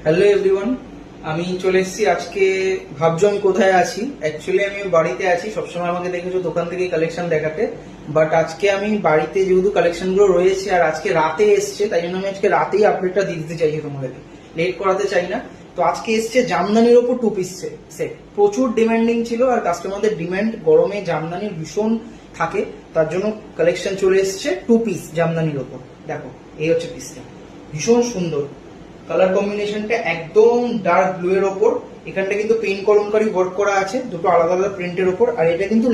Hello everyone, আমি চলে এসেছি। আজকে ভাবছো আমি কোথায় আছি? অ্যাকচুয়ালি আমি বাড়িতে আছি। সবসময় আমাকে দেখেছো দোকান থেকে কালেকশন দেখাতে, বাট আজকে আমি বাড়িতে যেহেতু কালেকশন গুলো রয়েছে আর আজকে রাতে এসছে, তাই জন্য আমি আজকে রাতেই আপডেটটা দিয়ে দিতে চাইছি তোমাদেরকে, লেট করাতে চাই না। তো আজকে এসছে জামদানির ওপর টু পিস সেট। প্রচুর ডিমান্ডিং ছিল আর কাস্টমারদের ডিমান্ড গরমে জামদানির ভীষণ থাকে, তার জন্য কালেকশন চলে এসছে টু পিস জামদানির ওপর। দেখো, এই হচ্ছে পিসটা, ভীষণ সুন্দর। কালার কম্বিনেশনটা একদম ডার্ক ব্লু এর ওপর। এখানটা কিন্তু পেইন্ট কলমকারি ওয়ার্ক করা আছে দুটো আলাদা আলাদা প্রিন্টের ওপর, আর এটা কিন্তু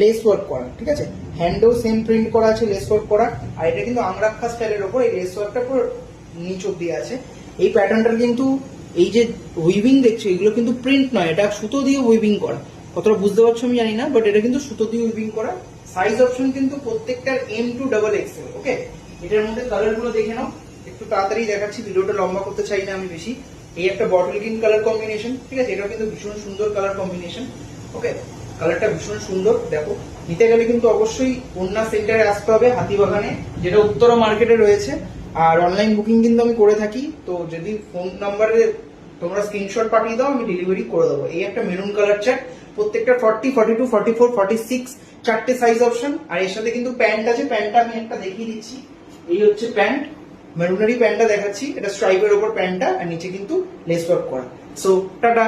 লেস ওয়ার্ক করা, ঠিক আছে? হ্যান্ডেও সেম প্রিন্ট করা আছে, লেস ওয়ার্ক করা। আর এটা কিন্তু আংরাক্ষা স্টাইলের ওপর, এই লেস ওয়ার্কটা পুরো নিচ অব্দি আছে। এই প্যাটার্নটার কিন্তু এই যে উইভিং দেখছো, এগুলো কিন্তু প্রিন্ট নয়, এটা সুতো দিয়ে উইভিং করা। কতটা বুঝতে পারছো আমি জানি না, বাট এটা কিন্তু সুতো দিয়ে উইভিং করা। সাইজ অপশন কিন্তু প্রত্যেকটার M2XXL। ওকে, এটার মধ্যে কালার গুলো দেখে নাও, একটু তাড়াতাড়ি দেখাচ্ছি, ভিডিওটা লম্বা করতে চাই না আমি বেশি। এই একটা বটল গ্রিন কালার কম্বিনেশন, ঠিক আছে? এটাও কিন্তু ভীষণ সুন্দর কালার কম্বিনেশন। ওকে, কালারটা ভীষণ সুন্দর। দেখো, নিতে গেলে কিন্তু অবশ্যই কন্যা সেন্টারে আসতে হবে, হাতিবাগানে, যেটা উত্তরা মার্কেটে রয়েছে। আর অনলাইন বুকিং কিন্তু আমি করে থাকি, তো যদি ফোন নাম্বারে তোমরা স্ক্রিনশট পাঠিয়ে দাও আমি ডেলিভারি করে দেবো। এই একটা মেরুন কালার চার্ট, প্রত্যেকটা 40, 42, 44, 46 চারটে সাইজ অপশন। আর এর সাথে কিন্তু প্যান্ট আছে, প্যান্টটা আমি একটা দেখিয়ে দিচ্ছি। এই হচ্ছে প্যান্ট, মেরুনারি প্যান্টটা দেখাচ্ছি, এটা স্ট্রাইপের ওপর প্যান্টটা, আর নিচে কিন্তু লেস ওয়ার্ক করা। So tata.